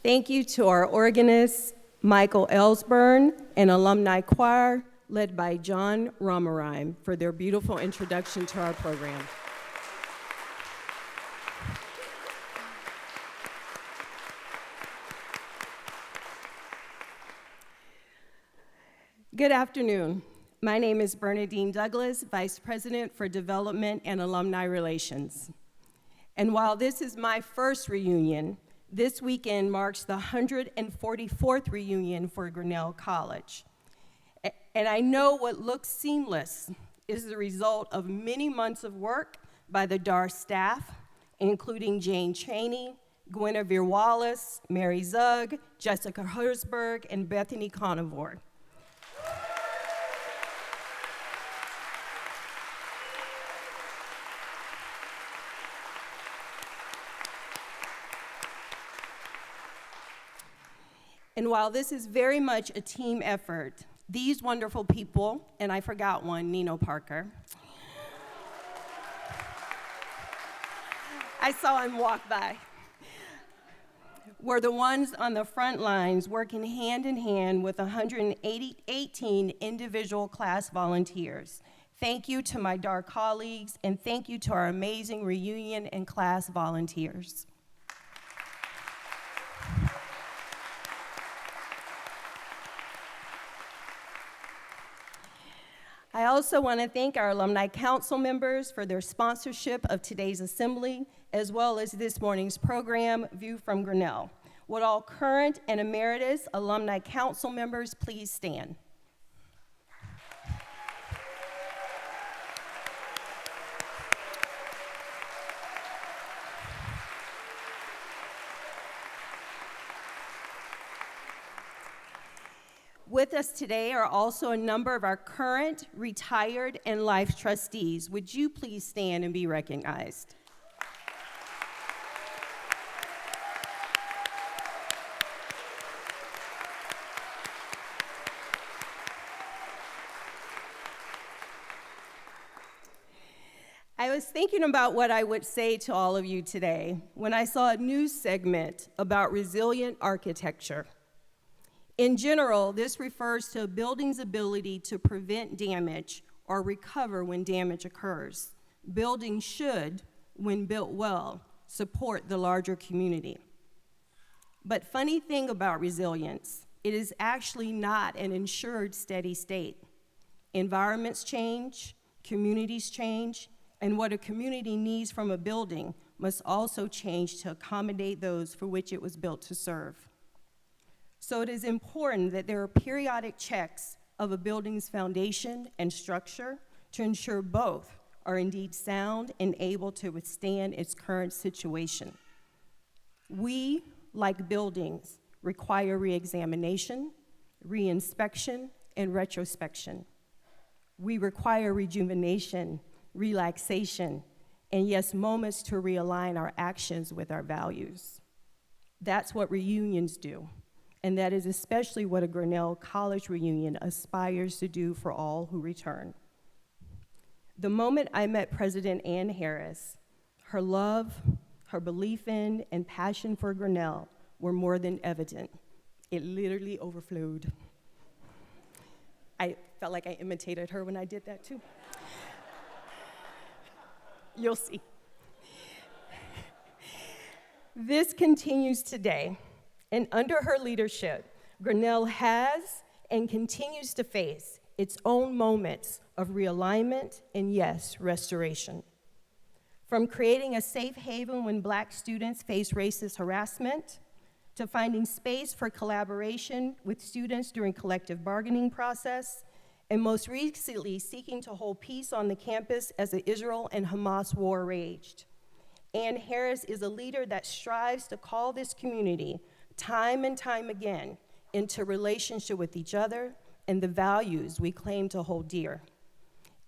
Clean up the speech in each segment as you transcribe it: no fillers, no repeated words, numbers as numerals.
Thank you to our organist, Michael Ellsburn, and alumni choir, led by John Romerheim, for their beautiful introduction to our program. Good afternoon. My name is Bernadine Douglas, Vice President for Development and Alumni Relations. And while this is my first reunion, this weekend marks the 144th reunion for Grinnell College. And I know what looks seamless is the result of many months of work by the DAR staff, including Jane Chaney, Guinevere Wallace, Mary Zug, Jessica Herzberg, and Bethany Conivore. And while this is very much a team effort, these wonderful people, and I forgot one, Nino Parker. I saw him walk by. Were the ones on the front lines working hand in hand with 118 individual class volunteers. Thank you to my DAR colleagues, and thank you to our amazing reunion and class volunteers. I also want to thank our Alumni Council members for their sponsorship of today's assembly, as well as this morning's program, View from Grinnell. Would all current and emeritus Alumni Council members please stand? With us today are also a number of our current, retired, and life trustees. Would you please stand and be recognized? I was thinking about what I would say to all of you today when I saw a news segment about resilient architecture. In general, this refers to a building's ability to prevent damage or recover when damage occurs. Buildings should, when built well, support the larger community. But funny thing about resilience, it is actually not an ensured steady state. Environments change, communities change, and what a community needs from a building must also change to accommodate those for which it was built to serve. So it is important that there are periodic checks of a building's foundation and structure to ensure both are indeed sound and able to withstand its current situation. We, like buildings, require re-examination, re-inspection, and retrospection. We require rejuvenation, relaxation, and yes, moments to realign our actions with our values. That's what reunions do. And that is especially what a Grinnell College reunion aspires to do for all who return. The moment I met President Ann Harris, her love, her belief in, and passion for Grinnell were more than evident. It literally overflowed. I felt like I imitated her when I did that too. You'll see. This continues today. And under her leadership, Grinnell has and continues to face its own moments of realignment and, yes, restoration. From creating a safe haven when Black students face racist harassment, to finding space for collaboration with students during collective bargaining process, and most recently seeking to hold peace on the campus as the Israel and Hamas war raged. Ann Harris is a leader that strives to call this community time and time again into relationship with each other and the values we claim to hold dear.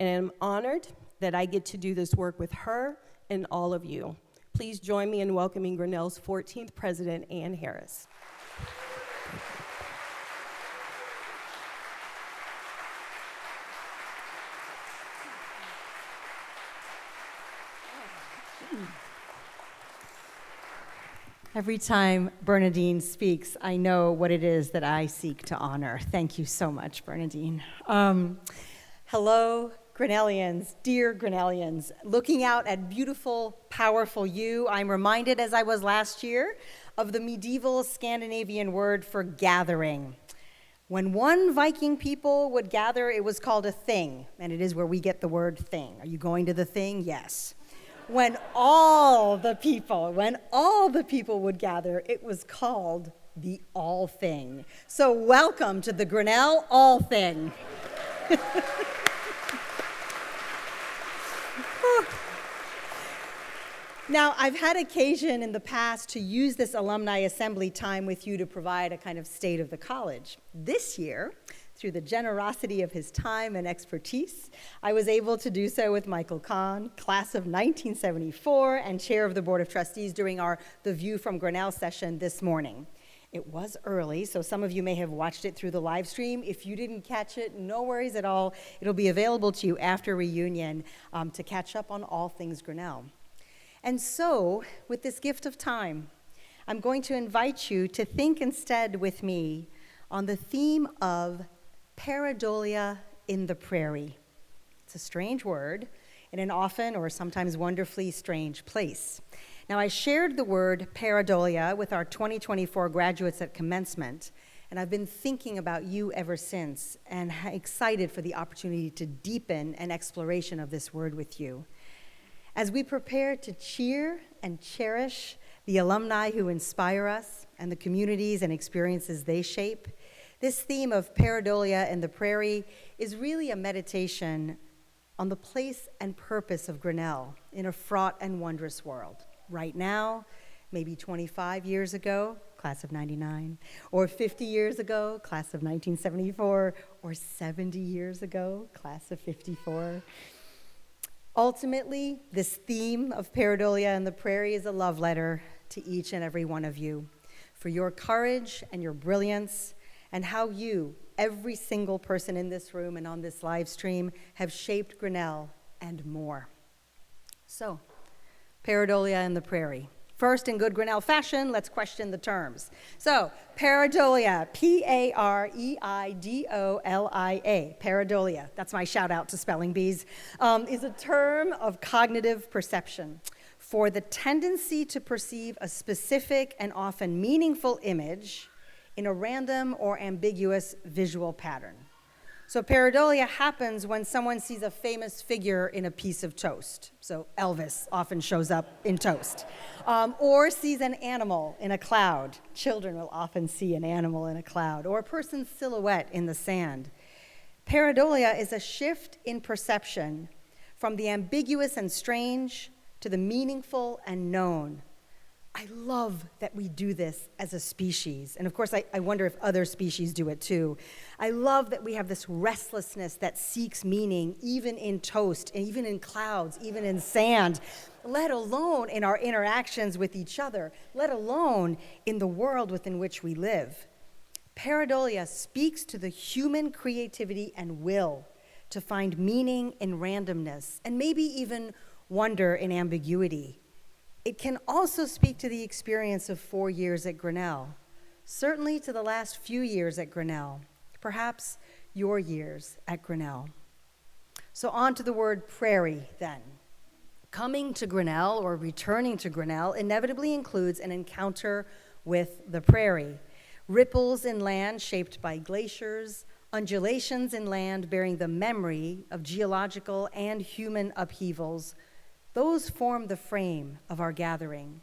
And I'm honored that I get to do this work with her and all of you. Please join me in welcoming Grinnell's 14th president, Ann Harris. Every time Bernadine speaks, I know what it is that I seek to honor. Thank you so much, Bernadine. Hello, Grinnellians, dear Grinnellians. Looking out at beautiful, powerful you, I'm reminded, as I was last year, of the medieval Scandinavian word for gathering. When one Viking people would gather, it was called a thing, and it is where we get the word thing. Are you going to the thing? Yes. When all the people would gather, it was called the all thing. So welcome to the Grinnell all thing. Now, I've had occasion in the past to use this alumni assembly time with you to provide a kind of state of the college. This year, through the generosity of his time and expertise, I was able to do so with Michael Kahn, class of 1974, and chair of the Board of Trustees during our The View from Grinnell session this morning. It was early, so some of you may have watched it through the live stream. If you didn't catch it, no worries at all. It'll be available to you after reunion to catch up on all things Grinnell. And so, with this gift of time, I'm going to invite you to think instead with me on the theme of pareidolia in the prairie. It's a strange word in an often or sometimes wonderfully strange place. Now, I shared the word pareidolia with our 2024 graduates at commencement, and I've been thinking about you ever since and excited for the opportunity to deepen an exploration of this word with you. As we prepare to cheer and cherish the alumni who inspire us and the communities and experiences they shape, this theme of pareidolia in the prairie is really a meditation on the place and purpose of Grinnell in a fraught and wondrous world. Right now, maybe 25 years ago, class of 99, or 50 years ago, class of 1974, or 70 years ago, class of 54. Ultimately, this theme of pareidolia in the prairie is a love letter to each and every one of you for your courage and your brilliance and how you, every single person in this room and on this live stream, have shaped Grinnell and more. So, pareidolia in the prairie. First, in good Grinnell fashion, let's question the terms. So, pareidolia, P-A-R-E-I-D-O-L-I-A, pareidolia, that's my shout out to spelling bees, is a term of cognitive perception for the tendency to perceive a specific and often meaningful image in a random or ambiguous visual pattern. So pareidolia happens when someone sees a famous figure in a piece of toast. So Elvis often shows up in toast. Or sees an animal in a cloud. Children will often see an animal in a cloud. Or a person's silhouette in the sand. Pareidolia is a shift in perception from the ambiguous and strange to the meaningful and known. I love that we do this as a species. And of course, I wonder if other species do it too. I love that we have this restlessness that seeks meaning, even in toast, and even in clouds, even in sand, let alone in our interactions with each other, let alone in the world within which we live. Pareidolia speaks to the human creativity and will to find meaning in randomness, and maybe even wonder in ambiguity. It can also speak to the experience of 4 years at Grinnell, certainly to the last few years at Grinnell, perhaps your years at Grinnell. So on to the word prairie then. Coming to Grinnell or returning to Grinnell inevitably includes an encounter with the prairie. Ripples in land shaped by glaciers, undulations in land bearing the memory of geological and human upheavals. Those form the frame of our gathering.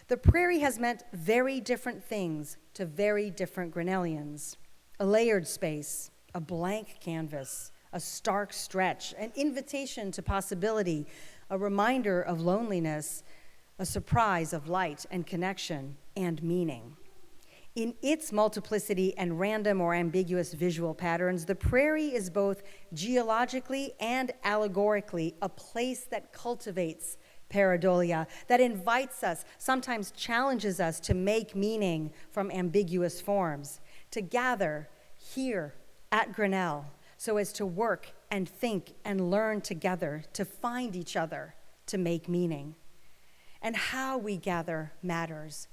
The prairie has meant very different things to very different Grinnellians. A layered space, a blank canvas, a stark stretch, an invitation to possibility, a reminder of loneliness, a surprise of light and connection and meaning. In its multiplicity and random or ambiguous visual patterns, the prairie is both geologically and allegorically a place that cultivates pareidolia, that invites us, sometimes challenges us to make meaning from ambiguous forms, to gather here at Grinnell so as to work and think and learn together, to find each other, to make meaning. And how we gather matters.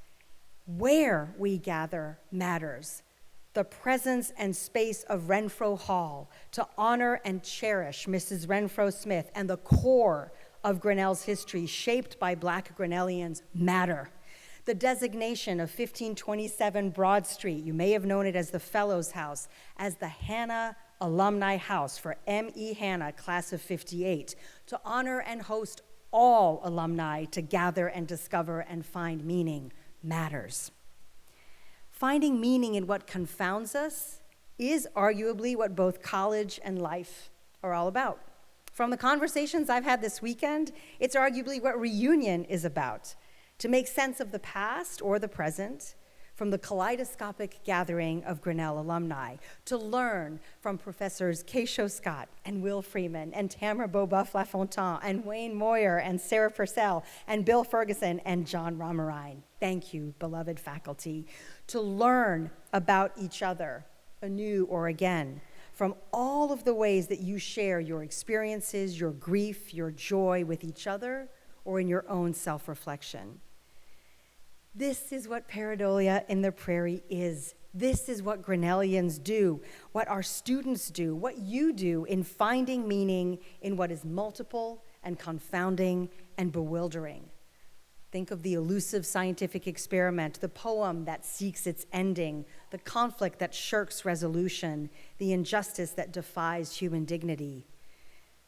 Where we gather matters. The presence and space of Renfro Hall to honor and cherish Mrs. Renfro Smith and the core of Grinnell's history shaped by Black Grinnellians matter. The designation of 1527 Broad Street, you may have known it as the Fellows House, as the Hannah Alumni House for M.E. Hannah, class of 58, to honor and host all alumni to gather and discover and find meaning matters. Finding meaning in what confounds us is arguably what both college and life are all about. From the conversations I've had this weekend, it's arguably what reunion is about, to make sense of the past or the present from the kaleidoscopic gathering of Grinnell alumni, to learn from Professors Keisho Scott and Will Freeman and Tamara Beauboeuf-Lafontaine and Wayne Moyer and Sarah Purcell and Bill Ferguson and John Romerine. Thank you, beloved faculty. To learn about each other anew or again from all of the ways that you share your experiences, your grief, your joy with each other or in your own self-reflection. This is what Pareidolia in the Prairie is. This is what Grinnellians do, what our students do, what you do in finding meaning in what is multiple and confounding and bewildering. Think of the elusive scientific experiment, the poem that seeks its ending, the conflict that shirks resolution, the injustice that defies human dignity.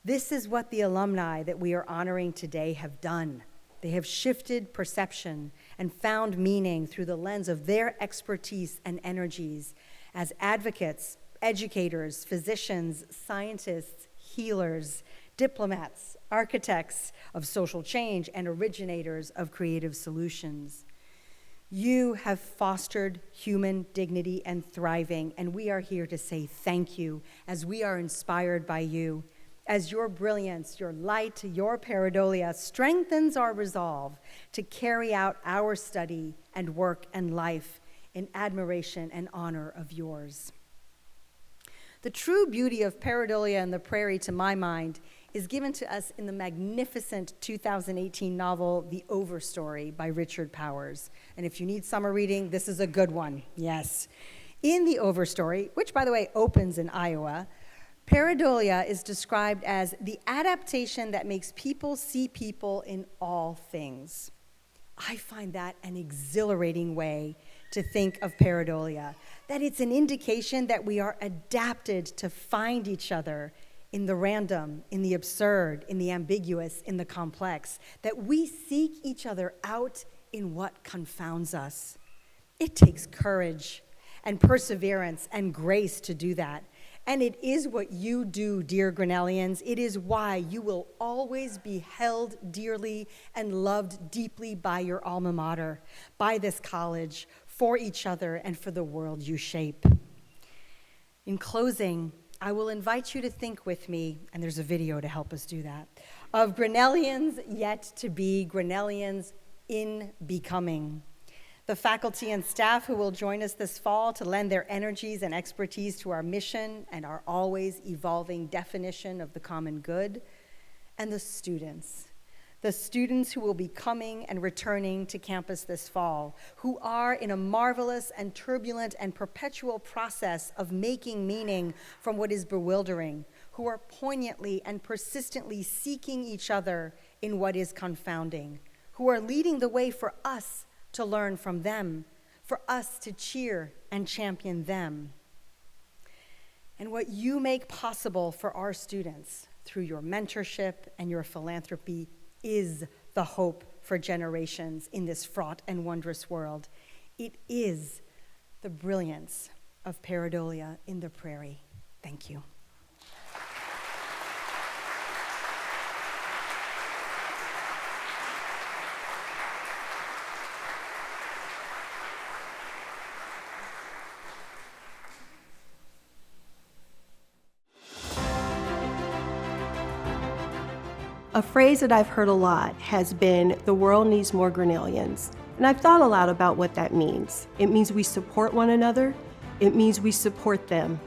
This is what the alumni that we are honoring today have done. They have shifted perception and found meaning through the lens of their expertise and energies as advocates, educators, physicians, scientists, healers, diplomats, architects of social change, and originators of creative solutions. You have fostered human dignity and thriving, and we are here to say thank you as we are inspired by you. As your brilliance, your light, your pareidolia strengthens our resolve to carry out our study and work and life in admiration and honor of yours. The true beauty of Pareidolia in the Prairie, to my mind, is given to us in the magnificent 2018 novel, The Overstory by Richard Powers. And if you need summer reading, this is a good one, yes. In The Overstory, which by the way opens in Iowa, Pareidolia is described as the adaptation that makes people see people in all things. I find that an exhilarating way to think of Pareidolia, that it's an indication that we are adapted to find each other in the random, in the absurd, in the ambiguous, in the complex, that we seek each other out in what confounds us. It takes courage and perseverance and grace to do that. And it is what you do, dear Grinnellians. It is why you will always be held dearly and loved deeply by your alma mater, by this college, for each other, and for the world you shape. In closing, I will invite you to think with me, and there's a video to help us do that, of Grinnellians yet to be, Grinnellians in becoming. The faculty and staff who will join us this fall to lend their energies and expertise to our mission and our always evolving definition of the common good, and the students who will be coming and returning to campus this fall, who are in a marvelous and turbulent and perpetual process of making meaning from what is bewildering, who are poignantly and persistently seeking each other in what is confounding, who are leading the way for us to learn from them, for us to cheer and champion them. And what you make possible for our students through your mentorship and your philanthropy is the hope for generations in this fraught and wondrous world. It is the brilliance of Pareidolia in the Prairie. Thank you. A phrase that I've heard a lot has been, the world needs more Grinnellians. And I've thought a lot about what that means. It means we support one another. It means we support them.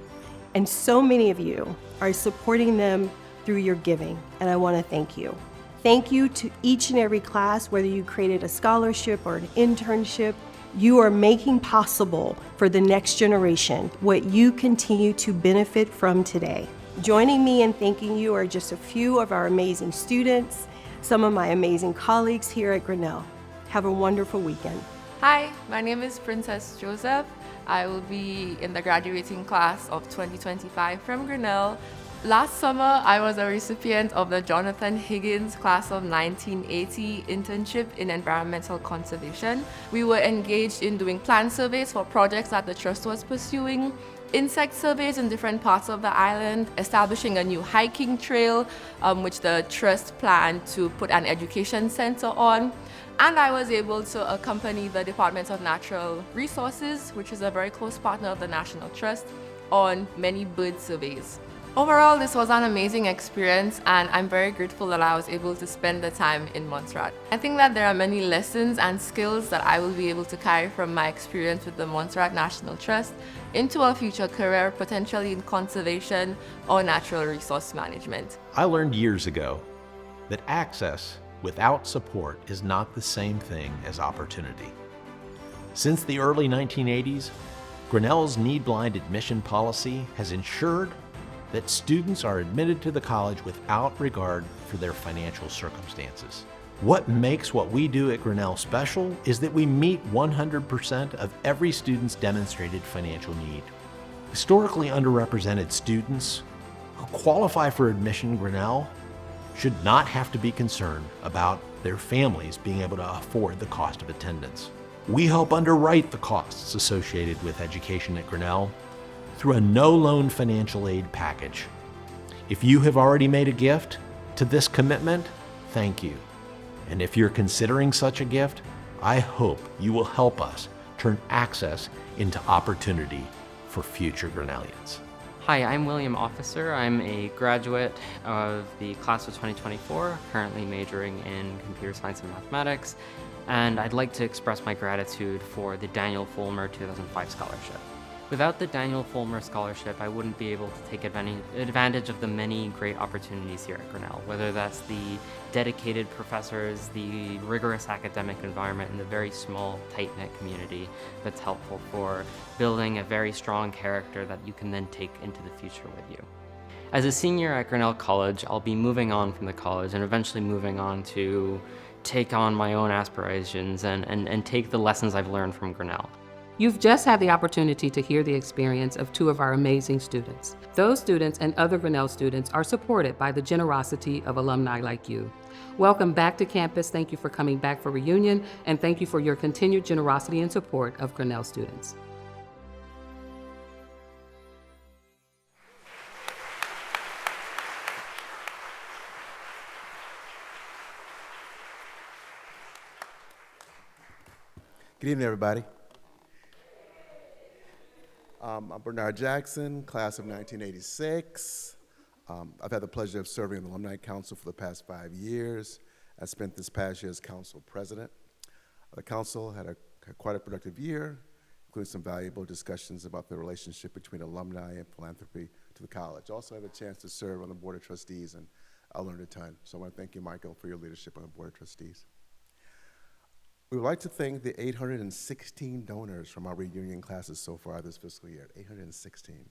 And so many of you are supporting them through your giving, and I want to thank you. Thank you to each and every class, whether you created a scholarship or an internship. You are making possible for the next generation what you continue to benefit from today. Joining me in thanking you are just a few of our amazing students, some of my amazing colleagues here at Grinnell. Have a wonderful weekend. Hi, my name is Princess Joseph. I will be in the graduating class of 2025 from Grinnell. Last summer, I was a recipient of the Jonathan Higgins Class of 1980 internship in environmental conservation. We were engaged in doing plant surveys for projects that the Trust was pursuing, insect surveys in different parts of the island, establishing a new hiking trail, which the Trust planned to put an education center on. And I was able to accompany the Department of Natural Resources, which is a very close partner of the National Trust, on many bird surveys. Overall, this was an amazing experience, and I'm very grateful that I was able to spend the time in Montserrat. I think that there are many lessons and skills that I will be able to carry from my experience with the Montserrat National Trust into a future career, potentially in conservation or natural resource management. I learned years ago that access without support is not the same thing as opportunity. Since the early 1980s, Grinnell's need-blind admission policy has ensured that students are admitted to the college without regard for their financial circumstances. What makes what we do at Grinnell special is that we meet 100% of every student's demonstrated financial need. Historically underrepresented students who qualify for admission to Grinnell should not have to be concerned about their families being able to afford the cost of attendance. We help underwrite the costs associated with education at Grinnell through a no-loan financial aid package. If you have already made a gift to this commitment, thank you. And if you're considering such a gift, I hope you will help us turn access into opportunity for future Grinnellians. Hi, I'm William Officer. I'm a graduate of the class of 2024, currently majoring in computer science and mathematics, and I'd like to express my gratitude for the Daniel Fulmer 2005 scholarship. Without the Daniel Fulmer Scholarship, I wouldn't be able to take advantage of the many great opportunities here at Grinnell, whether that's the dedicated professors, the rigorous academic environment, and the very small, tight-knit community that's helpful for building a very strong character that you can then take into the future with you. As a senior at Grinnell College, I'll be moving on from the college and eventually moving on to take on my own aspirations and take the lessons I've learned from Grinnell. You've just had the opportunity to hear the experience of two of our amazing students. Those students and other Grinnell students are supported by the generosity of alumni like you. Welcome back to campus. Thank you for coming back for reunion, and thank you for your continued generosity and support of Grinnell students. Good evening, everybody. I'm Bernard Jackson, class of 1986. I've had the pleasure of serving on the Alumni Council for the past 5 years. I spent this past year as council president. The council had quite a productive year, including some valuable discussions about the relationship between alumni and philanthropy to the college. Also had a chance to serve on the Board of Trustees, and I learned a ton. So I want to thank you, Michael, for your leadership on the Board of Trustees. We would like to thank the 816 donors from our reunion classes so far this fiscal year, 816.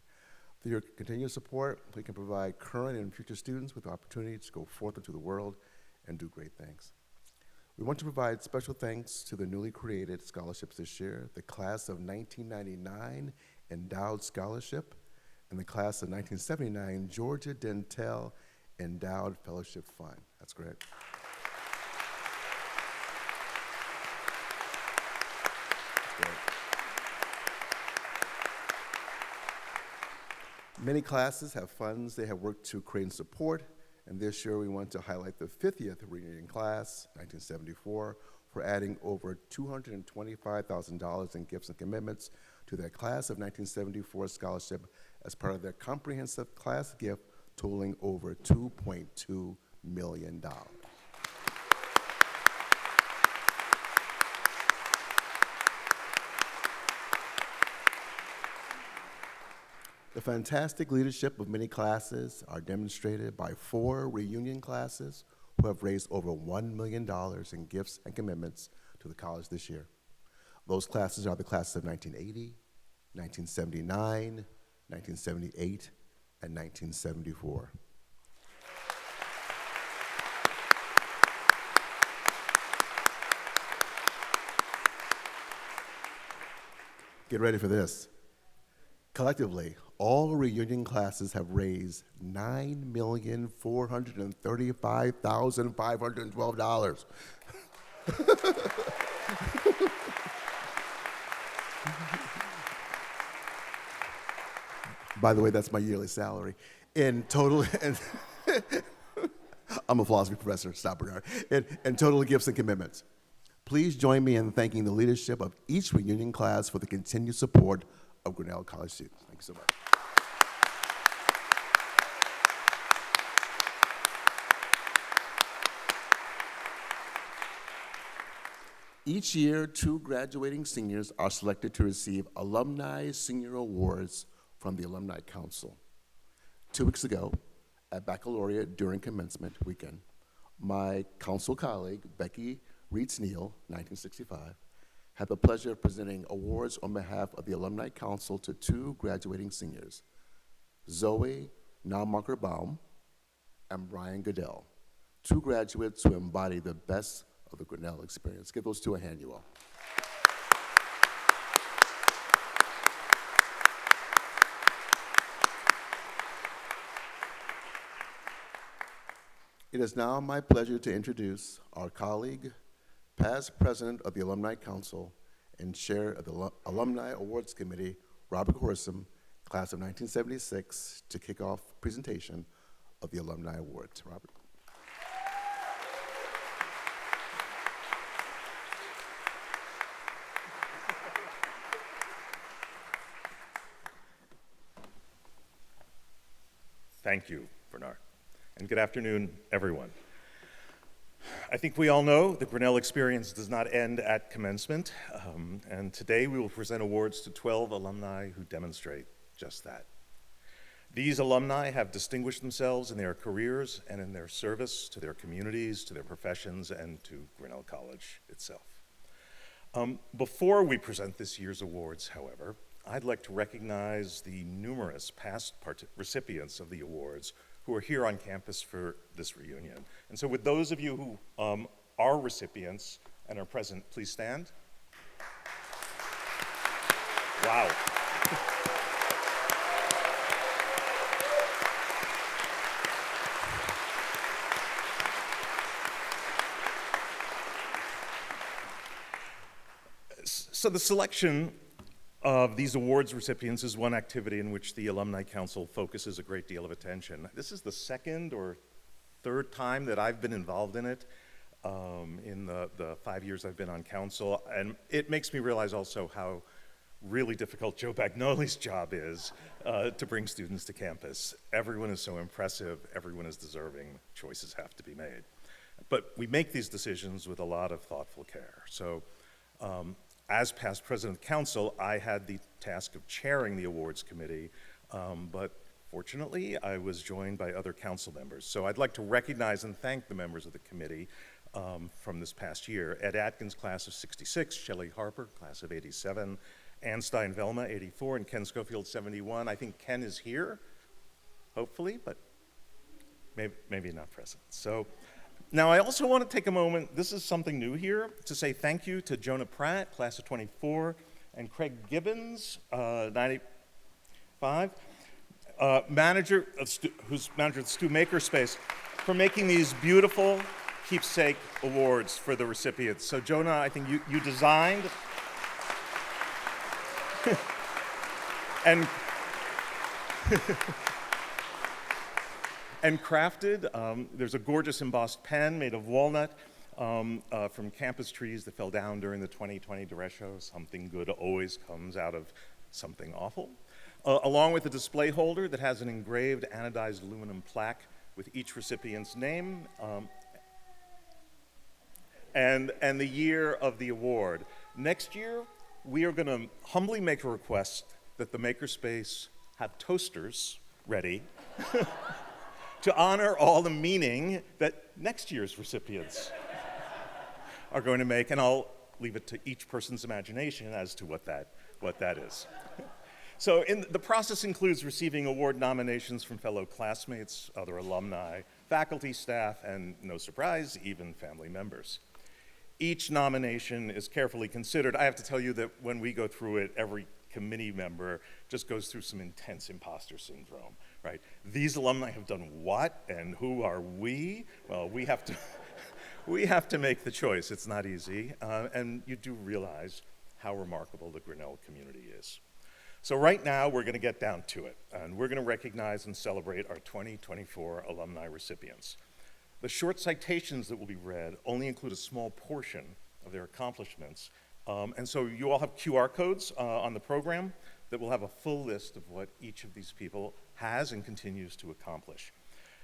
Through your continued support, we can provide current and future students with the opportunity to go forth into the world and do great things. We want to provide special thanks to the newly created scholarships this year, the class of 1999 Endowed Scholarship and the class of 1979 Georgia Dentel Endowed Fellowship Fund. That's great. Many classes have funds they have worked to create and support, and this year we want to highlight the 50th reunion class, 1974, for adding over $225,000 in gifts and commitments to their class of 1974 scholarship as part of their comprehensive class gift totaling over $2.2 million. The fantastic leadership of many classes are demonstrated by 4 reunion classes who have raised over $1 million in gifts and commitments to the college this year. Those classes are the classes of 1980, 1979, 1978, and 1974. Get ready for this. Collectively, all reunion classes have raised $9,435,512. By the way, that's my yearly salary. In total, I'm a philosophy professor, stop Bernard. In total gifts and commitments. Please join me in thanking the leadership of each reunion class for the continued support of Grinnell College students. Thank you so much. Each year, 2 graduating seniors are selected to receive Alumni Senior Awards from the Alumni Council. 2 weeks ago, at baccalaureate during commencement weekend, my council colleague, Becky Reeds-Neal, 1965, had the pleasure of presenting awards on behalf of the Alumni Council to 2 graduating seniors, Zoe Naumacher-Baum and Brian Goodell, 2 graduates who embody the best of the Grinnell experience. Give those 2 a hand, you all. It is now my pleasure to introduce our colleague, past president of the Alumni Council and chair of the Alumni Awards Committee, Robert Horsam, class of 1976, to kick off presentation of the Alumni Awards. Robert. Thank you, Bernard, and good afternoon, everyone. I think we all know the Grinnell experience does not end at commencement, and today we will present awards to 12 alumni who demonstrate just that. These alumni have distinguished themselves in their careers and in their service to their communities, to their professions, and to Grinnell College itself. Before we present this year's awards, however, I'd like to recognize the numerous past recipients of the awards who are here on campus for this reunion. And so with those of you who are recipients and are present, please stand. Wow. So the selection of these awards recipients is one activity in which the Alumni Council focuses a great deal of attention. This is the second or third time that I've been involved in it in the 5 years I've been on council, and it makes me realize also how really difficult Joe Bagnoli's job is to bring students to campus. Everyone is so impressive, everyone is deserving, choices have to be made. But we make these decisions with a lot of thoughtful care. So. As past president of council, I had the task of chairing the awards committee, but fortunately, I was joined by other council members. So I'd like to recognize and thank the members of the committee from this past year. Ed Atkins, class of 66, Shelley Harper, class of 87, Ann Stein-Velma, 84, and Ken Schofield, 71. I think Ken is here, hopefully, but maybe not present. So. Now, I also want to take a moment, this is something new here, to say thank you to Jonah Pratt, class of 24, and Craig Gibbons, 95, who's manager of the Stu Makerspace, for making these beautiful keepsake awards for the recipients. So Jonah, I think you designed and and crafted. There's a gorgeous embossed pen made of walnut from campus trees that fell down during the 2020 derecho. Something good always comes out of something awful. Along with a display holder that has an engraved anodized aluminum plaque with each recipient's name and the year of the award. Next year, we are going to humbly make a request that the Makerspace have toasters ready to honor all the meaning that next year's recipients are going to make. And I'll leave it to each person's imagination as to what that is. So the process includes receiving award nominations from fellow classmates, other alumni, faculty, staff, and no surprise, even family members. Each nomination is carefully considered. I have to tell you that when we go through it, every committee member just goes through some intense imposter syndrome, right? These alumni have done what, and who are we? Well, we have to, we have to make the choice. It's not easy, and you do realize how remarkable the Grinnell community is. So right now, we're gonna get down to it, and we're gonna recognize and celebrate our 2024 alumni recipients. The short citations that will be read only include a small portion of their accomplishments, and so you all have QR codes on the program that will have a full list of what each of these people has and continues to accomplish.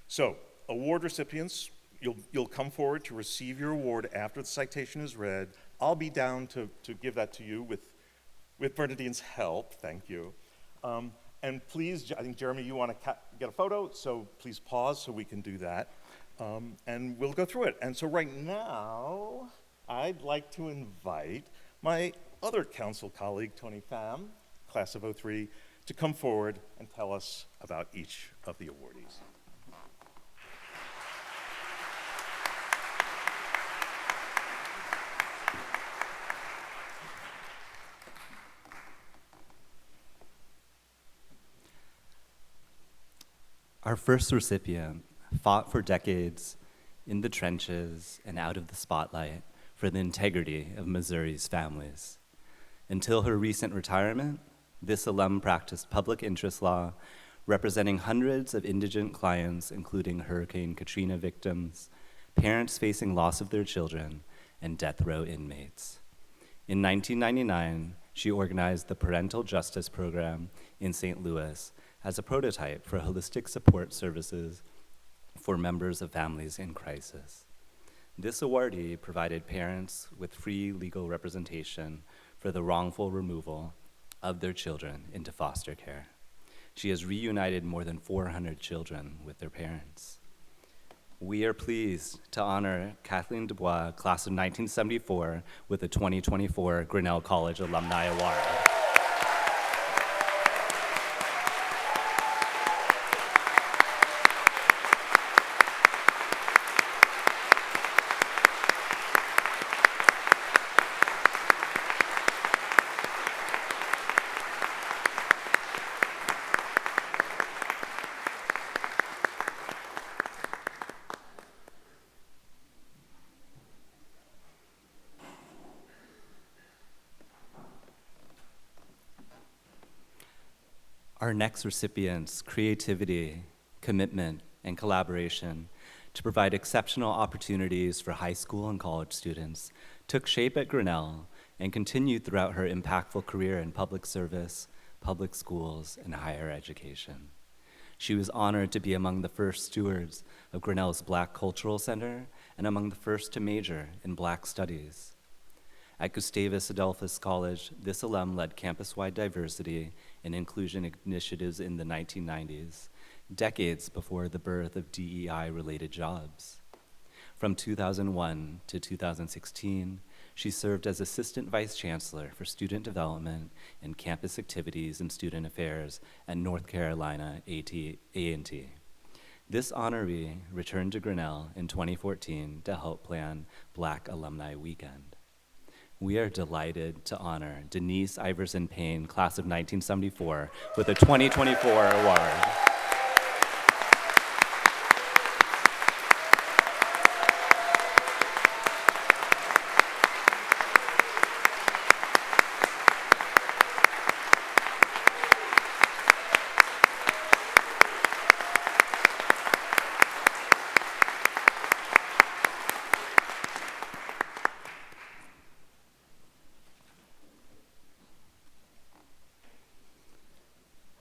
So, award recipients, you'll come forward to receive your award after the citation is read. I'll be down to give that to you with Bernadine's help, thank you. And please, I think Jeremy, you want to get a photo, so please pause so we can do that. And we'll go through it. And so right now, I'd like to invite my other council colleague, Tony Pham, class of '03, to come forward and tell us about each of the awardees. Our first recipient fought for decades in the trenches and out of the spotlight for the integrity of Missouri's families. Until her recent retirement, this alum practiced public interest law, representing hundreds of indigent clients, including Hurricane Katrina victims, parents facing loss of their children, and death row inmates. In 1999, she organized the Parental Justice Program in St. Louis as a prototype for holistic support services for members of families in crisis. This awardee provided parents with free legal representation for the wrongful removal of their children into foster care. She has reunited more than 400 children with their parents. We are pleased to honor Kathleen Dubois, class of 1974, with the 2024 Grinnell College Alumni Award. Our next recipients' creativity, commitment, and collaboration to provide exceptional opportunities for high school and college students took shape at Grinnell and continued throughout her impactful career in public service, public schools, and higher education. She was honored to be among the first stewards of Grinnell's Black Cultural Center and among the first to major in Black Studies. At Gustavus Adolphus College, this alum led campus-wide diversity and inclusion initiatives in the 1990s, decades before the birth of DEI-related jobs. From 2001 to 2016, she served as Assistant Vice Chancellor for Student Development and Campus Activities and Student Affairs at North Carolina A&T. This honoree returned to Grinnell in 2014 to help plan Black Alumni Weekend. We are delighted to honor Denise Iverson Payne, class of 1974, with a 2024 award.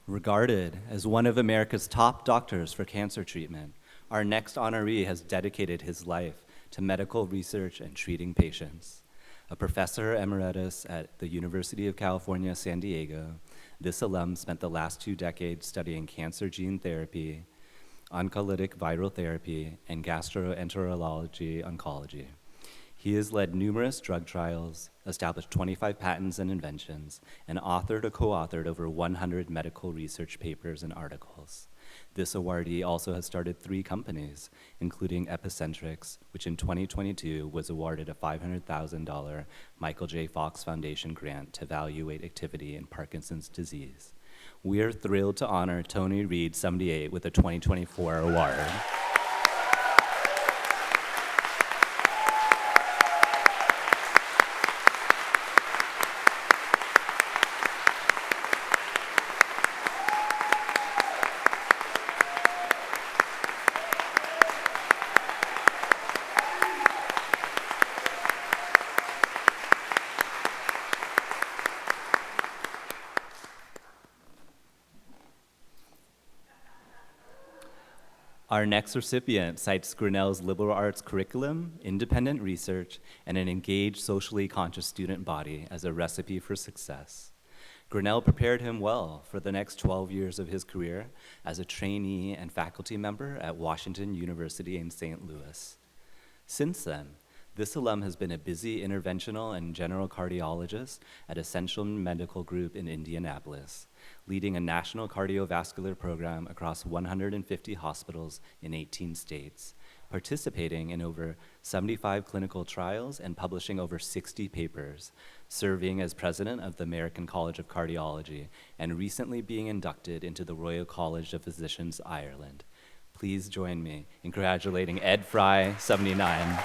Regarded as one of America's top doctors for cancer treatment, our next honoree has dedicated his life to medical research and treating patients. A professor emeritus at the University of California, San Diego, this alum spent the last 2 decades studying cancer gene therapy, oncolytic viral therapy, and gastroenterology oncology. He has led numerous drug trials, established 25 patents and inventions, and authored or co-authored over 100 medical research papers and articles. This awardee also has started 3 companies, including Epicentrics, which in 2022 was awarded a $500,000 Michael J. Fox Foundation grant to evaluate activity in Parkinson's disease. We are thrilled to honor Tony Reed, 78, with the 2024 award. Our next recipient cites Grinnell's liberal arts curriculum, independent research, and an engaged, socially conscious student body as a recipe for success. Grinnell prepared him well for the next 12 years of his career as a trainee and faculty member at Washington University in St. Louis. Since then, this alum has been a busy interventional and general cardiologist at Essential Medical Group in Indianapolis, leading a national cardiovascular program across 150 hospitals in 18 states, participating in over 75 clinical trials and publishing over 60 papers, serving as president of the American College of Cardiology, and recently being inducted into the Royal College of Physicians, Ireland. Please join me in congratulating Ed Fry, 79.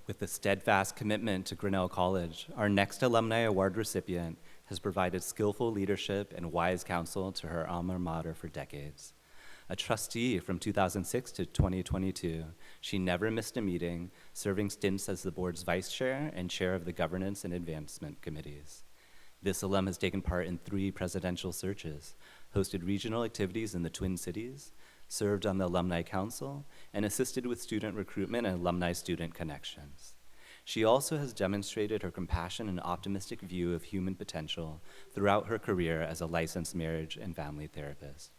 With a steadfast commitment to Grinnell College, our next Alumni Award recipient has provided skillful leadership and wise counsel to her alma mater for decades. A trustee from 2006 to 2022, she never missed a meeting, serving stints as the board's vice chair and chair of the governance and advancement committees. This alum has taken part in 3 presidential searches, hosted regional activities in the Twin Cities, served on the Alumni Council, and assisted with student recruitment and alumni-student connections. She also has demonstrated her compassion and optimistic view of human potential throughout her career as a licensed marriage and family therapist.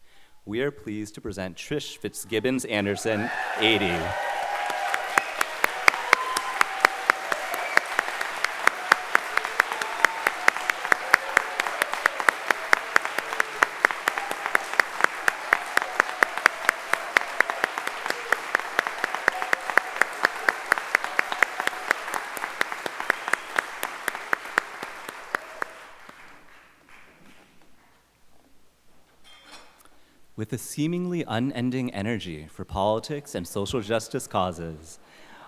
We are pleased to present Trish Fitzgibbons Anderson, 80. With a seemingly unending energy for politics and social justice causes,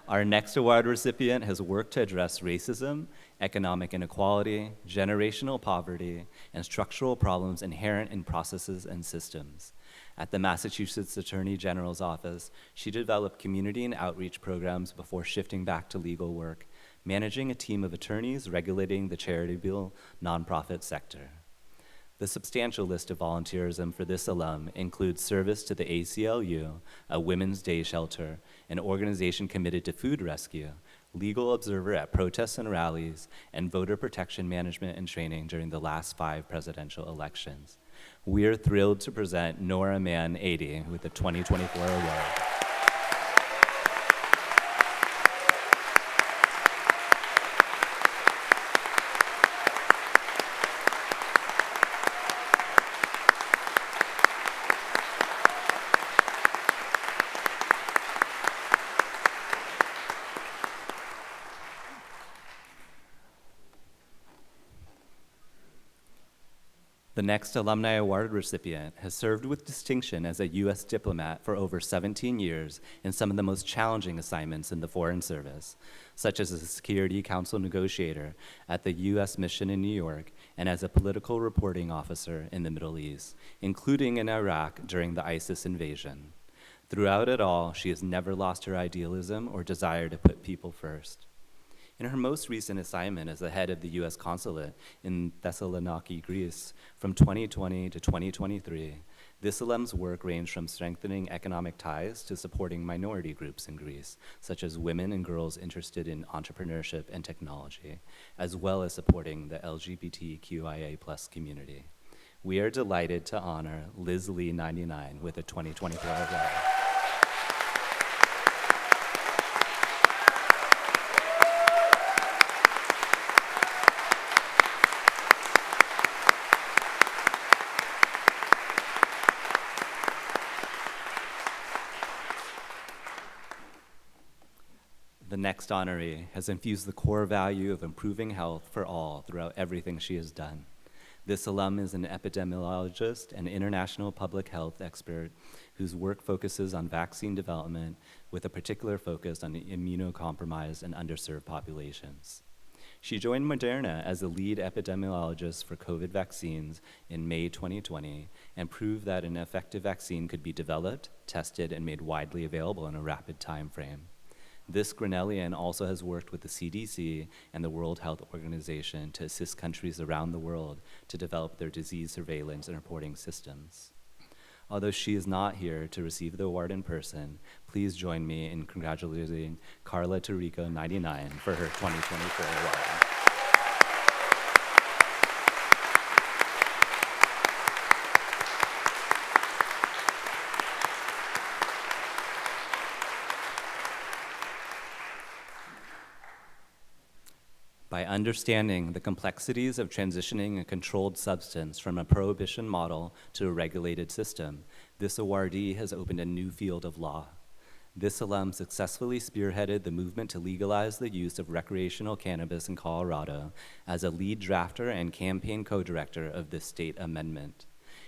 our next award recipient has worked to address racism, economic inequality, generational poverty, and structural problems inherent in processes and systems. At the Massachusetts Attorney General's office, she developed community and outreach programs before shifting back to legal work, managing a team of attorneys regulating the charitable nonprofit sector. The substantial list of volunteerism for this alum includes service to the ACLU, a women's day shelter, an organization committed to food rescue, legal observer at protests and rallies, and voter protection management and training during the last 5 presidential elections. We are thrilled to present Nora Mann, 80, with the 2024 award. The next Alumni Award recipient has served with distinction as a U.S. diplomat for over 17 years in some of the most challenging assignments in the Foreign Service, such as a Security Council negotiator at the U.S. Mission in New York and as a political reporting officer in the Middle East, including in Iraq during the ISIS invasion. Throughout it all, she has never lost her idealism or desire to put people first. In her most recent assignment as the head of the U.S. consulate in Thessaloniki, Greece, from 2020 to 2023, this alum's work ranged from strengthening economic ties to supporting minority groups in Greece, such as women and girls interested in entrepreneurship and technology, as well as supporting the LGBTQIA+ community. We are delighted to honor Liz Lee 99 with a 2024 award. The next honoree has infused the core value of improving health for all throughout everything she has done. This alum is an epidemiologist and international public health expert whose work focuses on vaccine development with a particular focus on immunocompromised and underserved populations. She joined Moderna as the lead epidemiologist for COVID vaccines in May 2020 and proved that an effective vaccine could be developed, tested, and made widely available in a rapid time frame. This Grinnellian also has worked with the CDC and the World Health Organization to assist countries around the world to develop their disease surveillance and reporting systems. Although she is not here to receive the award in person, please join me in congratulating Carla Tarico 99 for her 2024 award. By understanding the complexities of transitioning a controlled substance from a prohibition model to a regulated system, this awardee has opened a new field of law. This alum successfully spearheaded the movement to legalize the use of recreational cannabis in Colorado as a lead drafter and campaign co-director of this state amendment.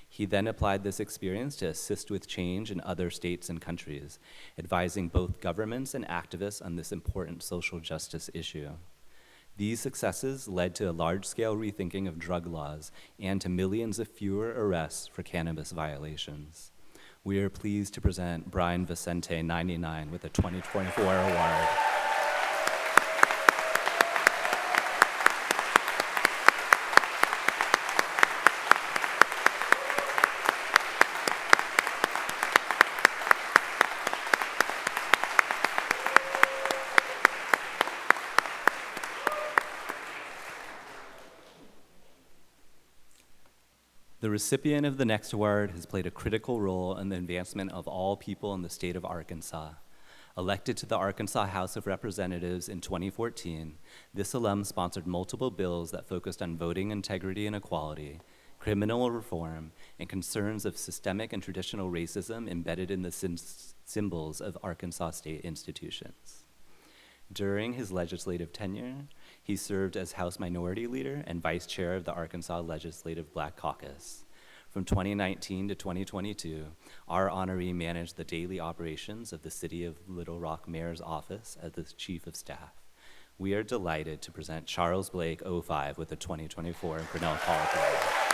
He then applied this experience to assist with change in other states and countries, advising both governments and activists on this important social justice issue. These successes led to a large-scale rethinking of drug laws and to millions of fewer arrests for cannabis violations. We are pleased to present Brian Vicente, 99, with a 2024 award. The recipient of the next award has played a critical role in the advancement of all people in the state of Arkansas. Elected to the Arkansas House of Representatives in 2014, this alum sponsored multiple bills that focused on voting integrity and equality, criminal reform, and concerns of systemic and traditional racism embedded in the symbols of Arkansas state institutions. During his legislative tenure, he served as House Minority Leader and Vice Chair of the Arkansas Legislative Black Caucus. From 2019 to 2022, our honoree managed the daily operations of the City of Little Rock Mayor's Office as the Chief of Staff. We are delighted to present Charles Blake, 05, with the 2024 Grinnell College Award.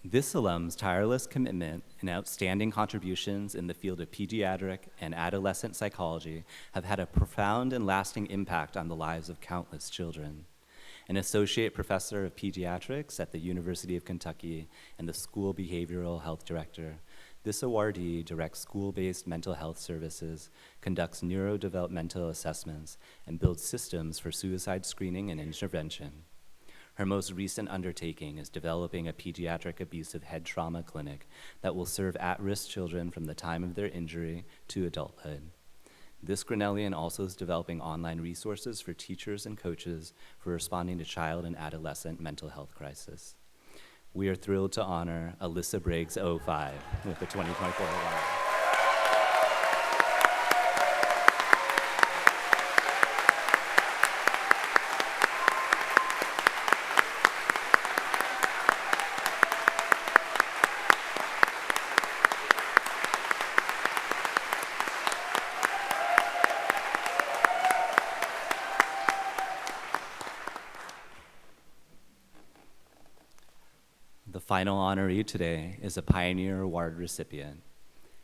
This alum's tireless commitment and outstanding contributions in the field of pediatric and adolescent psychology have had a profound and lasting impact on the lives of countless children. An associate professor of pediatrics at the University of Kentucky and the school behavioral health director, this awardee directs school-based mental health services, conducts neurodevelopmental assessments, and builds systems for suicide screening and intervention. Her most recent undertaking is developing a pediatric abusive head trauma clinic that will serve at-risk children from the time of their injury to adulthood. This Grinnellian also is developing online resources for teachers and coaches for responding to child and adolescent mental health crisis. We are thrilled to honor Alyssa Briggs, 05, with the 2024 award. final honoree today is a Pioneer Award recipient.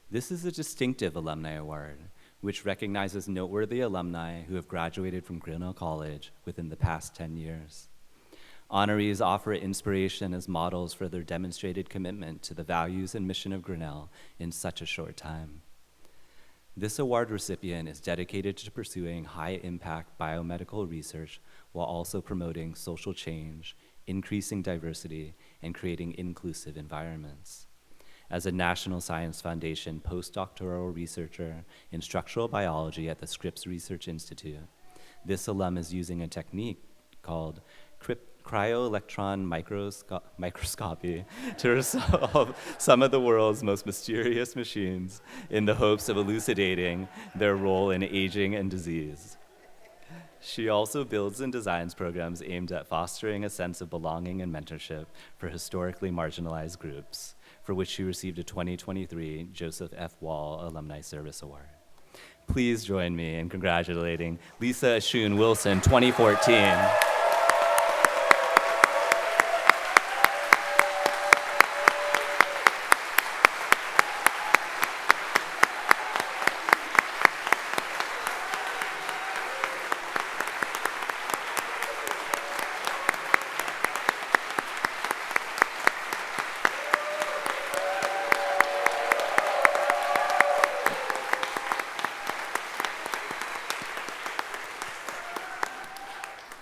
This is a distinctive Alumni Award, which recognizes noteworthy alumni who have graduated from Grinnell College within the past 10 years. Honorees offer inspiration as models for their demonstrated commitment to the values and mission of Grinnell in such a short time. This award recipient is dedicated to pursuing high-impact biomedical research while also promoting social change, increasing diversity, and creating inclusive environments. As a National Science Foundation postdoctoral researcher in structural biology at the Scripps Research Institute, this alum is using a technique called cryo-electron microscopy to resolve some of the world's most mysterious machines in the hopes of elucidating their role in aging and disease. She also builds and designs programs aimed at fostering a sense of belonging and mentorship for historically marginalized groups, for which she received a 2023 Joseph F. Wall Alumni Service Award. Please join me in congratulating Lisa Ashun Wilson, 2014.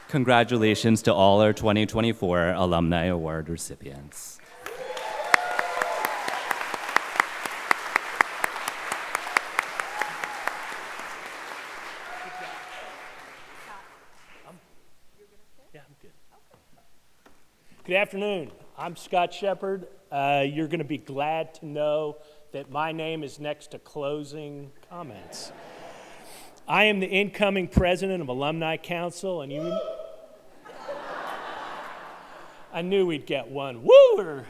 Congratulations to all our 2024 Alumni Award recipients. Good afternoon. I'm Scott Shepard. You're going to be glad to know that my name is next to closing comments. I am the incoming president of Alumni Council, and I knew we'd get one. Woo!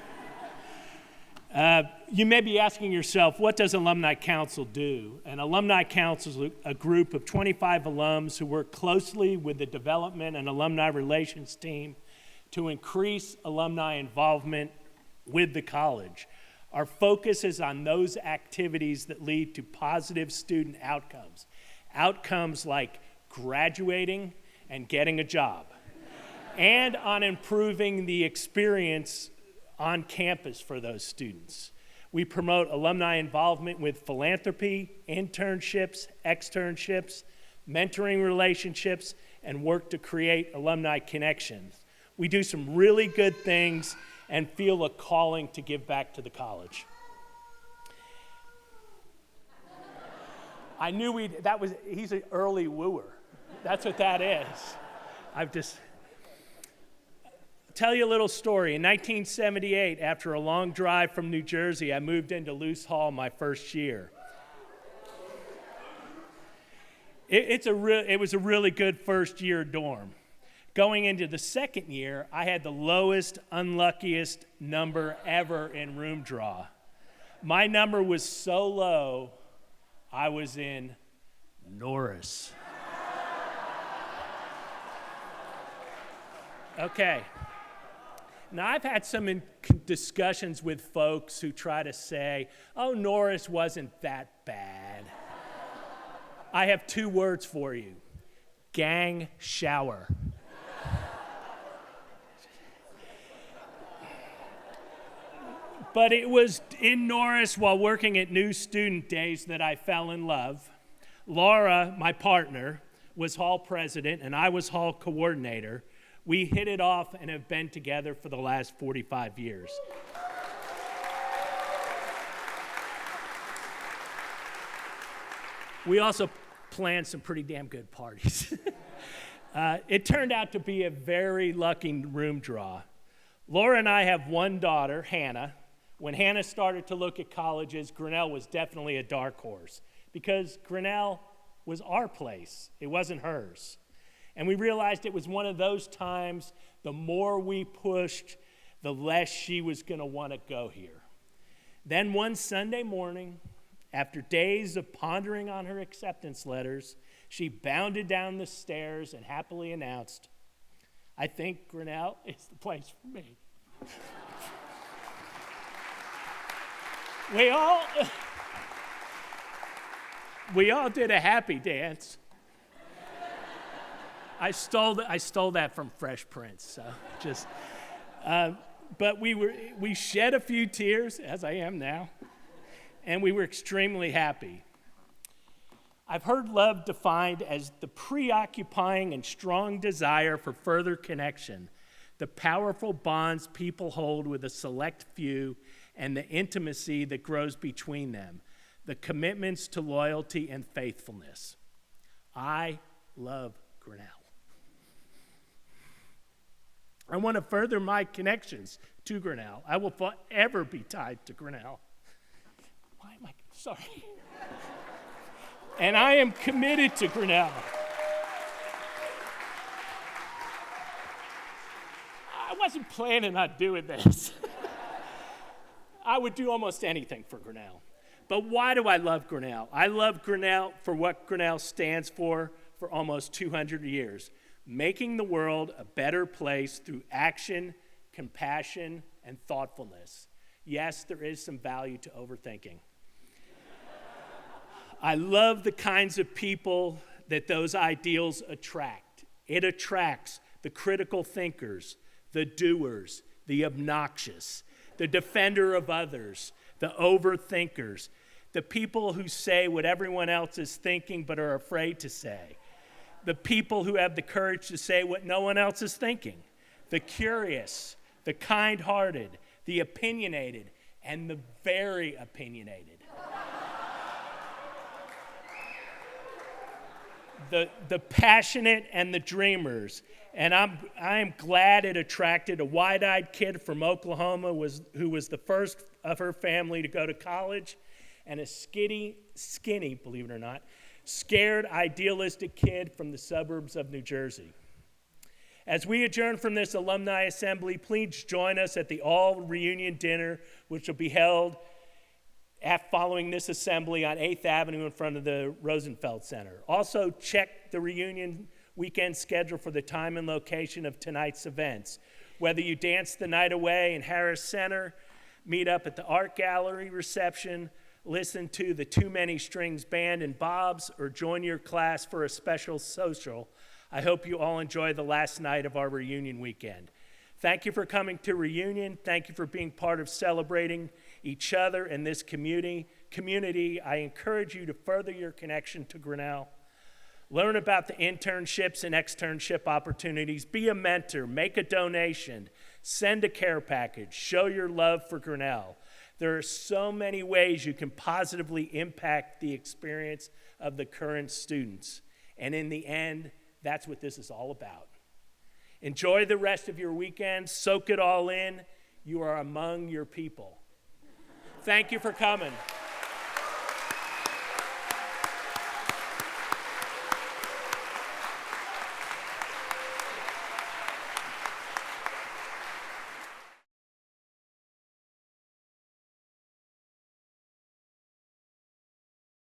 You may be asking yourself, what does Alumni Council do? An Alumni Council is a group of 25 alums who work closely with the development and alumni relations team to increase alumni involvement with the college. Our focus is on those activities that lead to positive student outcomes. Outcomes like graduating and getting a job, and on improving the experience on campus for those students. We promote alumni involvement with philanthropy, internships, externships, mentoring relationships, and work to create alumni connections. We do some really good things and feel a calling to give back to the college. I knew he's an early wooer. That's what that is. Tell you a little story. In 1978, after a long drive from New Jersey, I moved into Luce Hall my first year. It was a really good first year dorm. Going into the second year, I had the lowest, unluckiest number ever in room draw. My number was so low, I was in Norris. Okay. Now, I've had some discussions with folks who try to say, oh, Norris wasn't that bad. I have two words for you: gang shower. But it was in Norris while working at New Student Days that I fell in love. Laura, my partner, was hall president and I was hall coordinator. We hit it off and have been together for the last 45 years. We also planned some pretty damn good parties. It turned out to be a very lucky room draw. Laura and I have one daughter, Hannah. When Hannah started to look at colleges, Grinnell was definitely a dark horse because Grinnell was our place. It wasn't hers. And we realized it was one of those times, the more we pushed, the less she was going to want to go here. Then one Sunday morning, after days of pondering on her acceptance letters, she bounded down the stairs and happily announced, "I think Grinnell is the place for me." we all did a happy dance. I stole that from Fresh Prince, so just, but we shed a few tears, as I am now, and we were extremely happy. I've heard love defined as the preoccupying and strong desire for further connection, the powerful bonds people hold with a select few, and the intimacy that grows between them, the commitments to loyalty and faithfulness. I love Grinnell. I want to further my connections to Grinnell. I will forever be tied to Grinnell. Why am I sorry? And I am committed to Grinnell. I wasn't planning on doing this. I would do almost anything for Grinnell. But why do I love Grinnell? I love Grinnell for what Grinnell stands for almost 200 years. Making the world a better place through action, compassion, and thoughtfulness. Yes, there is some value to overthinking. I love the kinds of people that those ideals attract. It attracts the critical thinkers, the doers, the obnoxious, the defender of others, the overthinkers, the people who say what everyone else is thinking but are afraid to say, the people who have the courage to say what no one else is thinking, the curious, the kind-hearted, the opinionated, and the very opinionated. The passionate and the dreamers. And I am glad it attracted a wide-eyed kid from Oklahoma who was the first of her family to go to college, and a skinny, believe it or not, scared, idealistic kid from the suburbs of New Jersey. As we adjourn from this alumni assembly, please join us at the all-reunion dinner, which will be held following this assembly on 8th Avenue in front of the Rosenfeld Center. Also, check the reunion weekend schedule for the time and location of tonight's events. Whether you dance the night away in Harris Center, meet up at the Art Gallery reception, listen to the Too Many Strings Band and Bob's, or join your class for a special social, I hope you all enjoy the last night of our reunion weekend. Thank you for coming to Reunion. Thank you for being part of celebrating each other and this community. I encourage you to further your connection to Grinnell. Learn about the internships and externship opportunities. Be a mentor. Make a donation. Send a care package. Show your love for Grinnell. There are so many ways you can positively impact the experience of the current students. And in the end, that's what this is all about. Enjoy the rest of your weekend. Soak it all in. You are among your people. Thank you for coming.